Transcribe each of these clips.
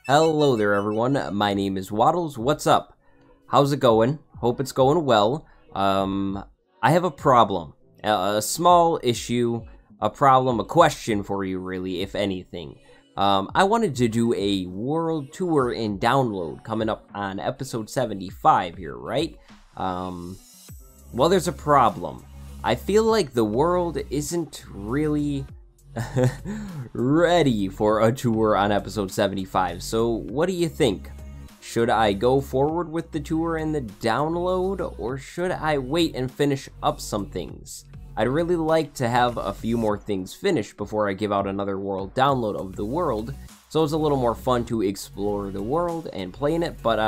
Hello there everyone, my name is Waddles. What's up? How's it going? Hope it's going well. I have a problem. A small issue, a problem, a question for you really, if anything. I wanted to do a world tour and download coming up on episode 75 here, right? Well, there's a problem. I feel like the world isn't really ready for a tour on episode 75. So what do you think? Should I go forward with the tour and the download, or should I wait and finish up some things? I'd really like to have a few more things finished before I give out another world download of the world, so it's a little more fun to explore the world and play in it. But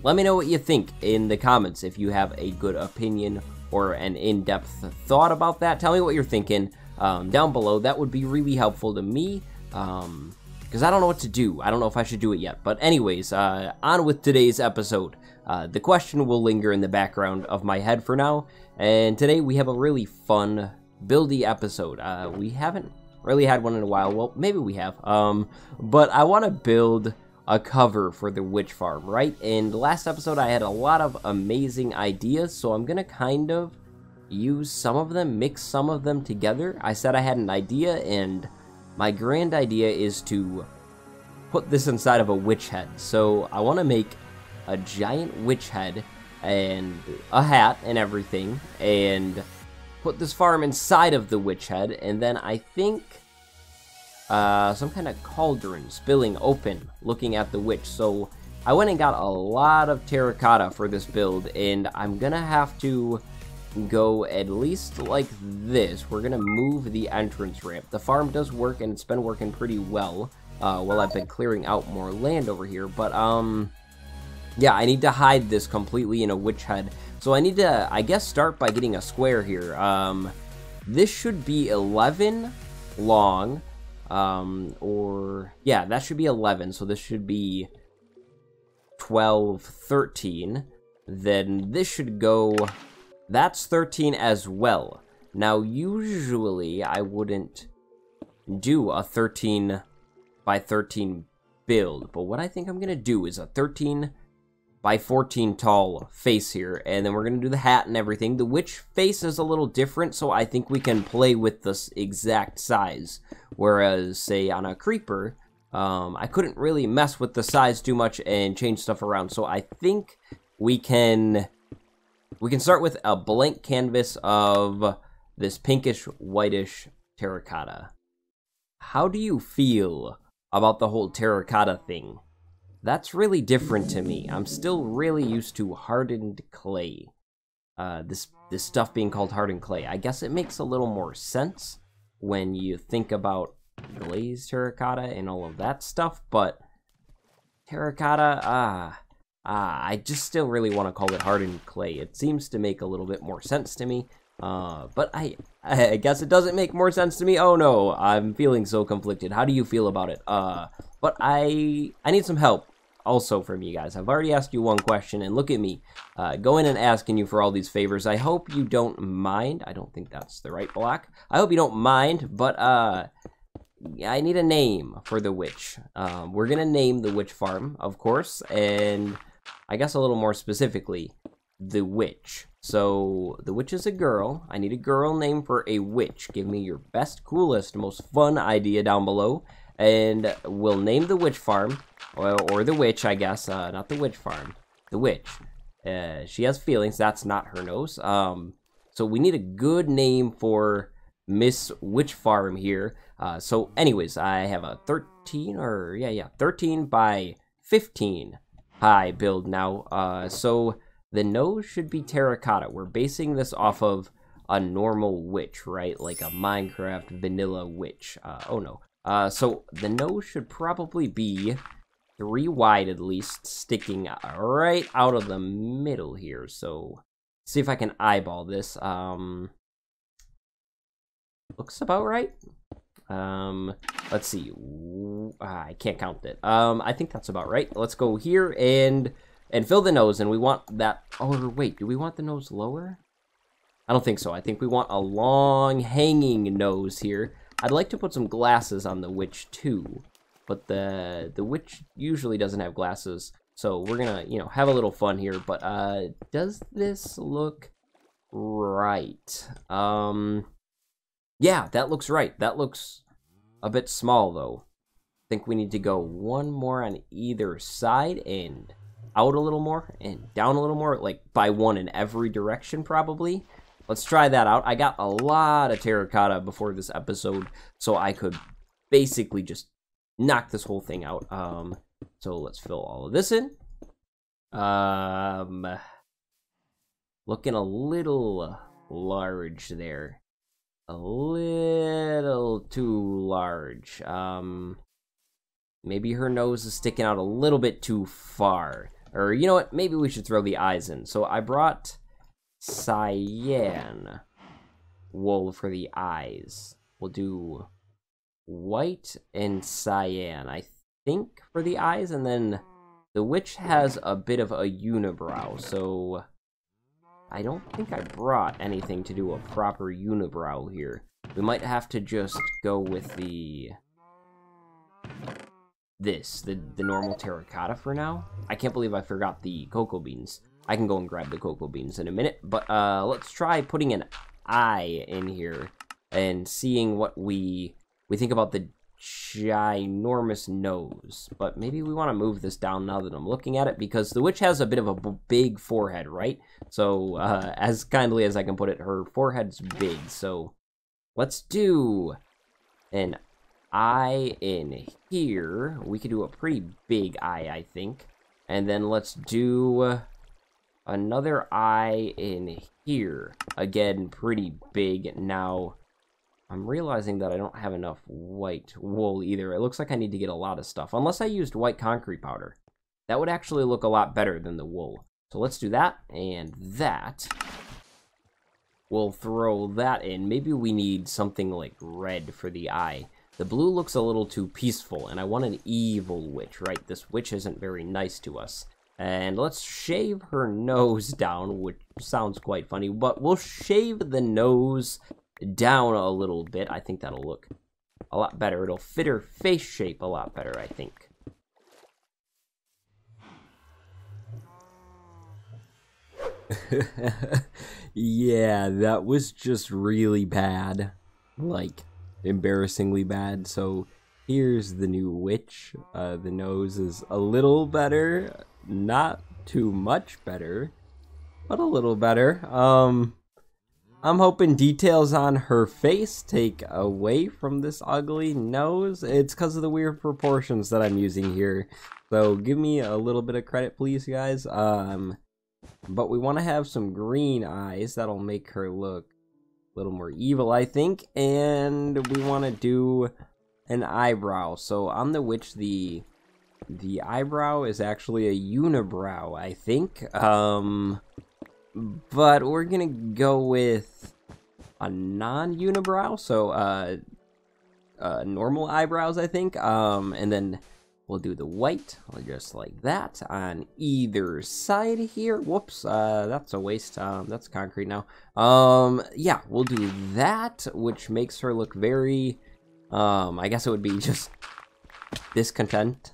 let me know what you think in the comments if you have a good opinion or an in-depth thought about that. Tell me what you're thinking down below. That would be really helpful to me, because I don't know what to do. I don't know if I should do it yet. But anyways, on with today's episode. The question will linger in the background of my head for now, and today we have a really fun buildy episode. We haven't really had one in a while. Well, maybe we have, but I want to build a cover for the witch farm, right? In the last episode I had a lot of amazing ideas, so I'm gonna kind of use some of them, mix some of them together. I said I had an idea, and my grand idea is to put this inside of a witch head. So I want to make a giant witch head and a hat and everything, and put this farm inside of the witch head, and then I think some kind of cauldron spilling open looking at the witch. So I went and got a lot of terracotta for this build, and I'm gonna have to go at least like this. We're gonna move the entrance ramp. The farm does work, and it's been working pretty well while I've been clearing out more land over here. But yeah, I need to hide this completely in a witch head. So I need to, I guess, start by getting a square here. This should be 11 long, or yeah, that should be 11. So this should be 12, 13. Then this should go, that's 13 as well. Now, usually I wouldn't do a 13 by 13 build, but what I think I'm gonna do is a 13 by 14 tall face here, and then we're gonna do the hat and everything. The witch face is a little different, so I think we can play with this exact size, whereas say on a creeper, I couldn't really mess with the size too much and change stuff around. So I think we can start with a blank canvas of this pinkish whitish terracotta. How do you feel about the whole terracotta thing? That's really different to me. I'm still really used to hardened clay. This stuff being called hardened clay. I guess it makes a little more sense when you think about glazed terracotta and all of that stuff, but terracotta, I just still really want to call it hardened clay. It seems to make a little bit more sense to me, but I guess it doesn't make more sense to me. Oh no, I'm feeling so conflicted. How do you feel about it? But I need some help also from you guys. I've already asked you one question, and look at me, going and asking you for all these favors. I hope you don't mind. I don't think that's the right block. I hope you don't mind, but I need a name for the witch. We're gonna name the witch farm, of course, and I guess a little more specifically, the witch. So the witch is a girl. I need a girl name for a witch. Give me your best, coolest, most fun idea down below, and we'll name the witch farm, or the witch, I guess. Not the witch farm, the witch. She has feelings. That's not her nose. So we need a good name for Miss Witch Farm here. So anyways, I have a 13 or yeah, 13 by 15 high build now. So the nose should be terracotta. We're basing this off of a normal witch, right? Like a Minecraft vanilla witch. Oh no. So the nose should probably be 3 wide at least, sticking right out of the middle here. So see if I can eyeball this. Looks about right. Let's see. I can't count it. I think that's about right. Let's go here and fill the nose, and we want that. Oh wait, do we want the nose lower? I don't think so. I think we want a long hanging nose here. I'd like to put some glasses on the witch too. but the witch usually doesn't have glasses. So we're gonna, you know, have a little fun here. But does this look right? Yeah, that looks right. That looks a bit small though. I think we need to go one more on either side and out a little more and down a little more, like by one in every direction probably. Let's try that out. I got a lot of terracotta before this episode, so I could basically just knock this whole thing out. So let's fill all of this in. Looking a little large there. A little too large. Maybe her nose is sticking out a little bit too far. Or, you know what? Maybe we should throw the eyes in. So I brought cyan wool for the eyes. We'll do white and cyan, I think, for the eyes. And then the witch has a bit of a unibrow. So I don't think I brought anything to do a proper unibrow here. We might have to just go with the normal terracotta for now. I can't believe I forgot the cocoa beans. I can go and grab the cocoa beans in a minute, but let's try putting an eye in here and seeing what we think about the ginormous nose. But maybe we want to move this down now that I'm looking at it, because the witch has a bit of a big forehead, right? So as kindly as I can put it, her forehead's big. So let's do an eye in here. We could do a pretty big eye, I think. And then let's do another eye in here. Again, pretty big. Now, I'm realizing that I don't have enough white wool either. It looks like I need to get a lot of stuff. Unless I used white concrete powder. That would actually look a lot better than the wool. So let's do that and that. We'll throw that in. Maybe we need something like red for the eye. The blue looks a little too peaceful, and I want an evil witch, right? This witch isn't very nice to us. And let's shave her nose down, which sounds quite funny, but we'll shave the nose down a little bit. I think that'll look a lot better. It'll fit her face shape a lot better, I think. Yeah, that was just really bad. Like, embarrassingly bad. So here's the new witch. The nose is a little better, not too much better, but a little better. I'm hoping details on her face take away from this ugly nose. It's because of the weird proportions that I'm using here, so give me a little bit of credit, please, guys. But we want to have some green eyes. That'll make her look little more evil, I think. And we want to do an eyebrow. So on the witch, the eyebrow is actually a unibrow, I think. But we're gonna go with a non-unibrow, so normal eyebrows, I think. And then we'll do the white, just like that, on either side here. Whoops, that's a waste. That's concrete now. Yeah, we'll do that, which makes her look very, I guess it would be just discontent.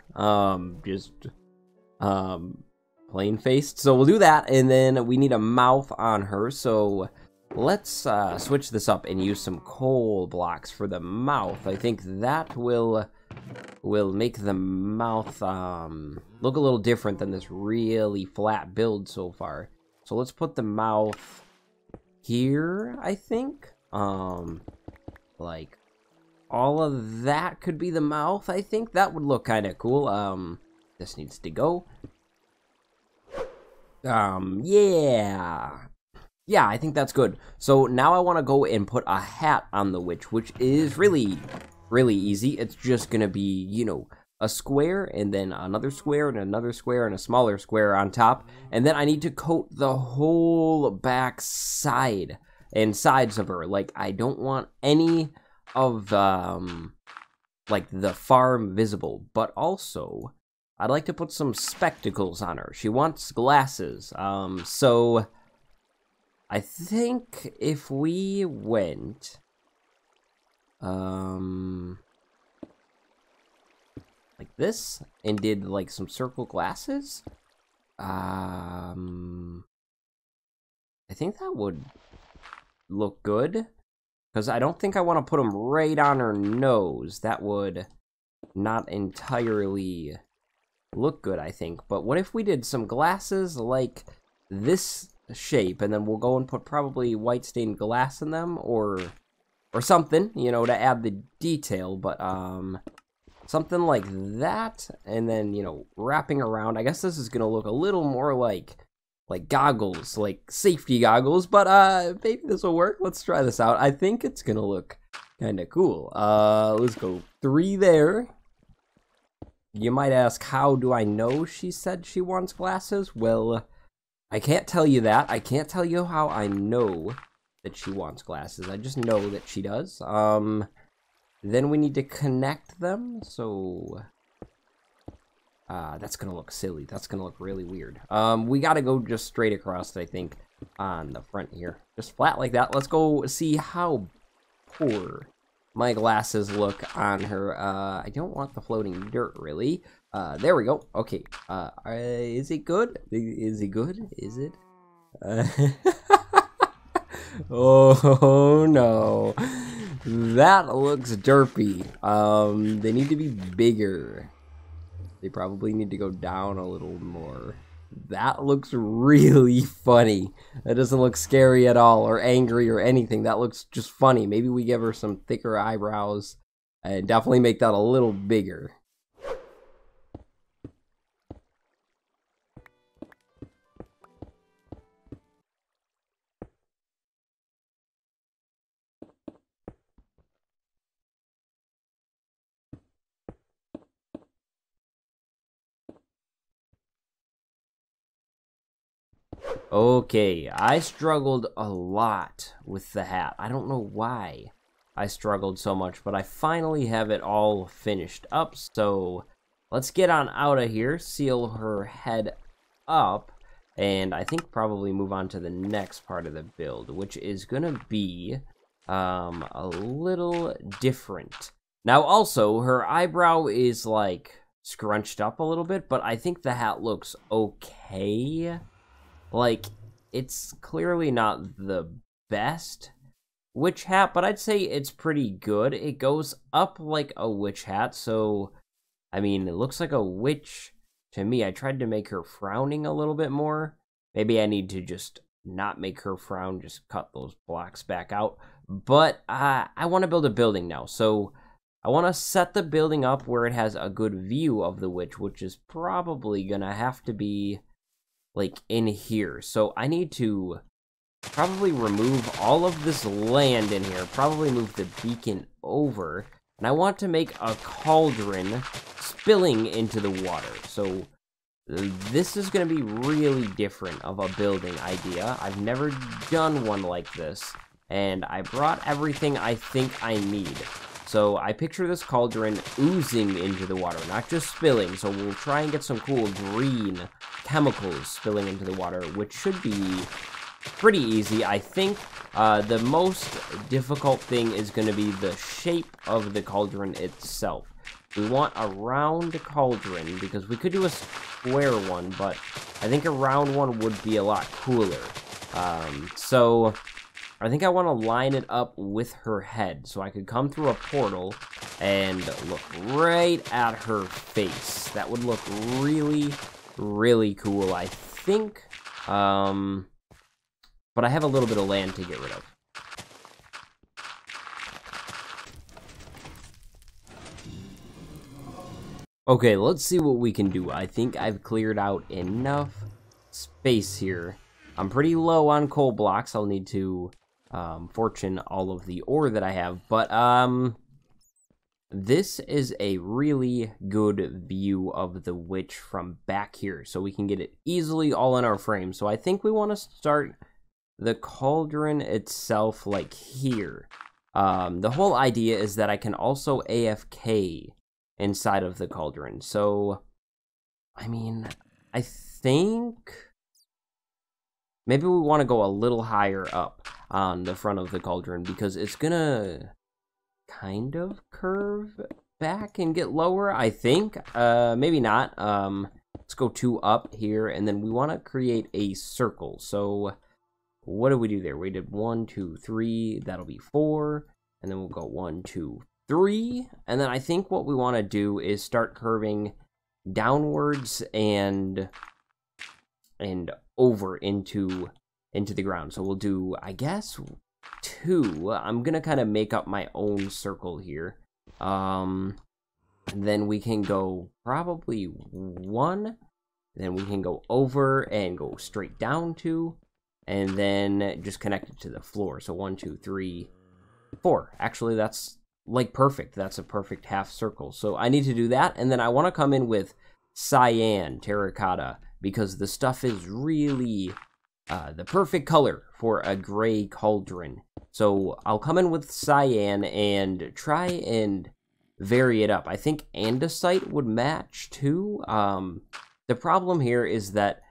Plain-faced. So we'll do that, and then we need a mouth on her, so let's switch this up and use some coal blocks for the mouth. I think that will make the mouth look a little different than this really flat build so far. So let's put the mouth here, I think. Like, all of that could be the mouth, I think. That would look kind of cool. This needs to go. Yeah, I think that's good. So now I want to go and put a hat on the witch, which is really easy. It's just gonna be, you know, a square and then another square and another square and a smaller square on top, and then I need to coat the whole back side and sides of her. Like, I don't want any of like the farm visible, but also I'd like to put some spectacles on her. She wants glasses. So I think if we went this and did like some circle glasses, I think that would look good. Because I don't think I want to put them right on her nose. That would not entirely look good, I think. But what if we did some glasses like this shape, and then we'll go and put probably white stained glass in them, or something, you know, to add the detail. But something like that, and then, you know, wrapping around. I guess this is gonna look a little more like goggles, like safety goggles, but maybe this will work. Let's try this out. I think it's gonna look kind of cool. Let's go 3 there. You might ask, how do I know she said she wants glasses? Well, I can't tell you that. I can't tell you how I know that she wants glasses. I just know that she does. Then we need to connect them, so that's gonna look silly. That's gonna look really weird. We gotta go just straight across, I think, on the front here. Just flat like that. Let's go see how poor my glasses look on her. I don't want the floating dirt, really. There we go. Okay. Is it good? Is it good? Is it? Oh, no. That looks derpy. They need to be bigger. They probably need to go down a little more. That looks really funny. That doesn't look scary at all, or angry, or anything. That looks just funny. Maybe we give her some thicker eyebrows and definitely make that a little bigger. Okay, I struggled a lot with the hat. I don't know why I struggled so much, but I finally have it all finished up. So let's get on out of here, seal her head up, and I think probably move on to the next part of the build, which is gonna be a little different. Now also, her eyebrow is like scrunched up a little bit, but I think the hat looks okay. Like, it's clearly not the best witch hat, but I'd say it's pretty good. It goes up like a witch hat, so, I mean, it looks like a witch to me. I tried to make her frowning a little bit more. Maybe I need to just not make her frown, just cut those blocks back out. But I want to build a building now, so I want to set the building up where it has a good view of the witch, which is probably gonna have to be like in here. So I need to probably remove all of this land in here, probably move the beacon over, and I want to make a cauldron spilling into the water. So this is going to be really different of a building idea. I've never done one like this, and I brought everything I think I need. So I picture this cauldron oozing into the water, not just spilling. So we'll try and get some cool green chemicals spilling into the water, which should be pretty easy. I think the most difficult thing is going to be the shape of the cauldron itself. We want a round cauldron, because we could do a square one, but I think a round one would be a lot cooler. So I think I want to line it up with her head, so I could come through a portal and look right at her face. That would look really, really cool, I think. But I have a little bit of land to get rid of. Okay, let's see what we can do. I think I've cleared out enough space here. I'm pretty low on coal blocks. I'll need to fortune all of the ore that I have, but this is a really good view of the witch from back here, so we can get it easily all in our frame. So I think we want to start the cauldron itself like here. The whole idea is that I can also AFK inside of the cauldron. So I mean, I think maybe we want to go a little higher up on the front of the cauldron, because it's gonna kind of curve back and get lower, I think. Maybe not. Let's go 2 up here, and then we want to create a circle. So what did we do there? We did 1, 2, 3. That'll be 4, and then we'll go 1, 2, 3. And then I think what we want to do is start curving downwards and over into the ground. So we'll do, I guess, 2. I'm gonna kind of make up my own circle here. Then we can go probably 1. Then we can go over and go straight down 2, and then just connect it to the floor. So 1, 2, 3, 4. Actually, that's like perfect. That's a perfect half circle. So I need to do that, and then I want to come in with cyan terracotta because the stuff is really the perfect color for a gray cauldron. So I'll come in with cyan and try and vary it up. I think andesite would match too. The problem here is that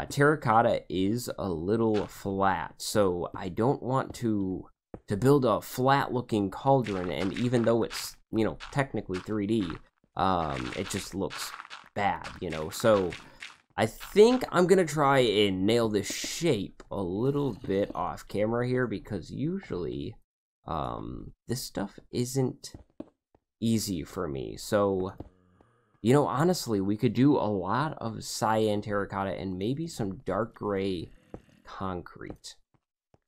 terracotta is a little flat, so I don't want to build a flat looking cauldron, and even though it's, you know, technically 3D, it just looks bad, you know. So I think I'm gonna try and nail this shape a little bit off camera here, because usually this stuff isn't easy for me. So, you know, honestly, we could do a lot of cyan terracotta and maybe some dark gray concrete.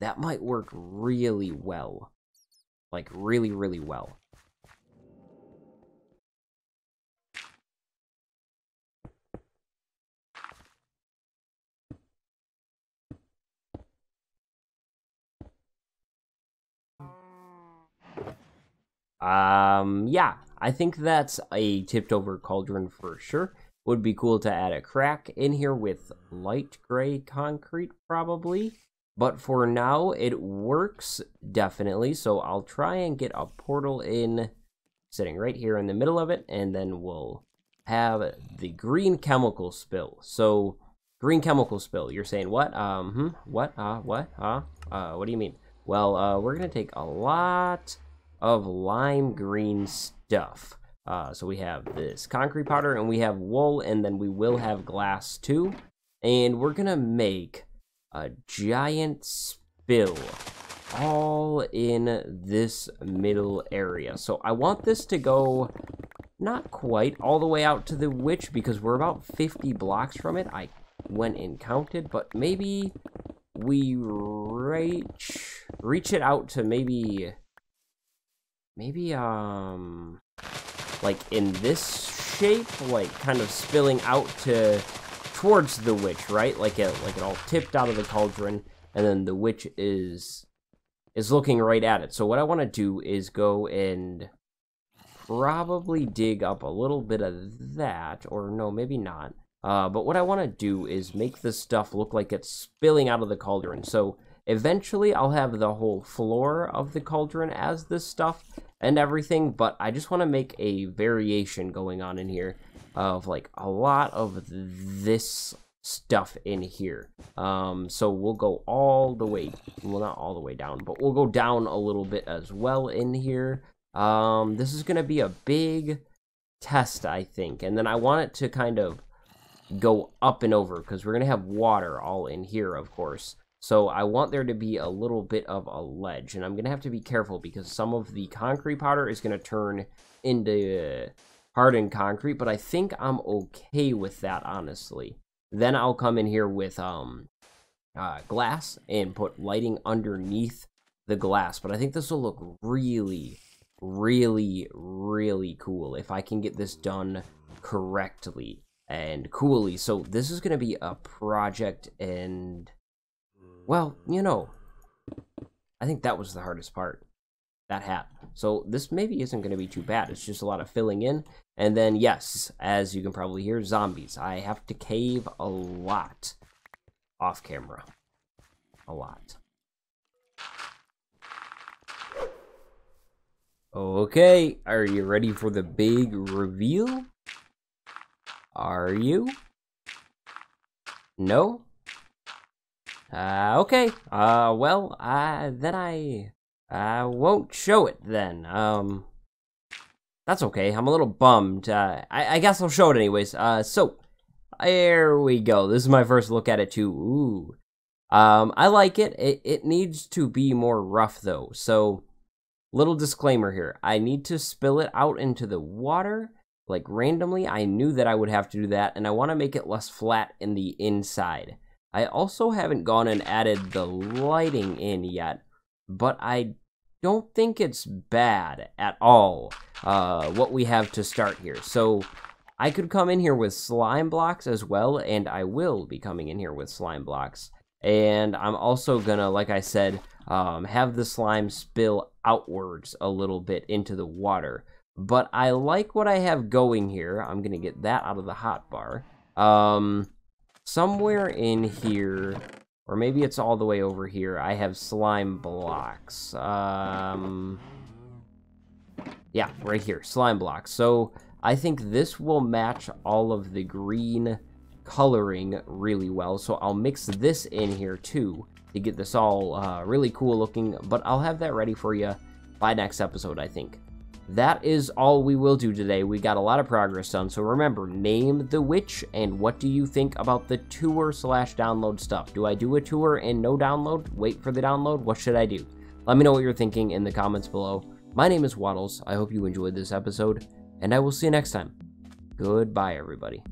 That might work really well. Like, really, really well. Yeah, I think that's a tipped over cauldron for sure. Would be cool to add a crack in here with light gray concrete, probably. But for now, it works, definitely. So I'll try and get a portal in, sitting right here in the middle of it, and then we'll have the green chemical spill. So, green chemical spill, you're saying what? What? What do you mean? Well, we're gonna take a lot of lime green stuff. So we have this concrete powder, and we have wool, and then we will have glass too. And we're gonna make a giant spill all in this middle area. So I want this to go not quite all the way out to the witch, because we're about 50 blocks from it. I went and counted, but maybe we reach it out to maybe like in this shape, like kind of spilling out towards the witch, right? Like it all tipped out of the cauldron, and then the witch is looking right at it. So what I want to do is go and probably dig up a little bit of that, or no, maybe not. But what I want to do is make this stuff look like it's spilling out of the cauldron. So eventually I'll have the whole floor of the cauldron as this stuff and everything, but I just want to make a variation going on in here of like a lot of this stuff in here. So we'll go all the way, well, not all the way down, but we'll go down a little bit as well in here. This is going to be a big test, I think, and then I want it to kind of go up and over, because we're going to have water all in here, of course. So I want there to be a little bit of a ledge, and I'm going to have to be careful because some of the concrete powder is going to turn into hardened concrete, but I think I'm okay with that, honestly. Then I'll come in here with glass and put lighting underneath the glass, but I think this will look really, really, really cool if I can get this done correctly and coolly. So this is going to be a project, and well, you know, I think that was the hardest part, that hat. So this maybe isn't going to be too bad. It's just a lot of filling in. And then, yes, as you can probably hear, zombies. I have to cave a lot off camera. A lot. Okay, are you ready for the big reveal? Are you? No? Okay. Well, then I won't show it then. That's okay. I'm a little bummed. I guess I'll show it anyways. So, there we go. This is my first look at it too. Ooh. I like it. It needs to be more rough though. So, little disclaimer here. I need to spill it out into the water, like randomly. I knew that I would have to do that, and I want to make it less flat in the inside. I also haven't gone and added the lighting in yet, but I don't think it's bad at all, what we have to start here. So, I could come in here with slime blocks as well, and I will be coming in here with slime blocks. And I'm also gonna, like I said, have the slime spill outwards a little bit into the water. But I like what I have going here. I'm gonna get that out of the hotbar. Somewhere in here, or maybe it's all the way over here, I have slime blocks. Yeah, right here, slime blocks. So I think this will match all of the green coloring really well. So I'll mix this in here too to get this all really cool looking. But I'll have that ready for you by next episode, I think. That is all we will do today. We got a lot of progress done. So remember, name the witch, and what do you think about the tour/download stuff? Do I do a tour and no download? Wait for the download? What should I do? Let me know what you're thinking in the comments below. My name is Waddles. I hope you enjoyed this episode, and I will see you next time. Goodbye, everybody.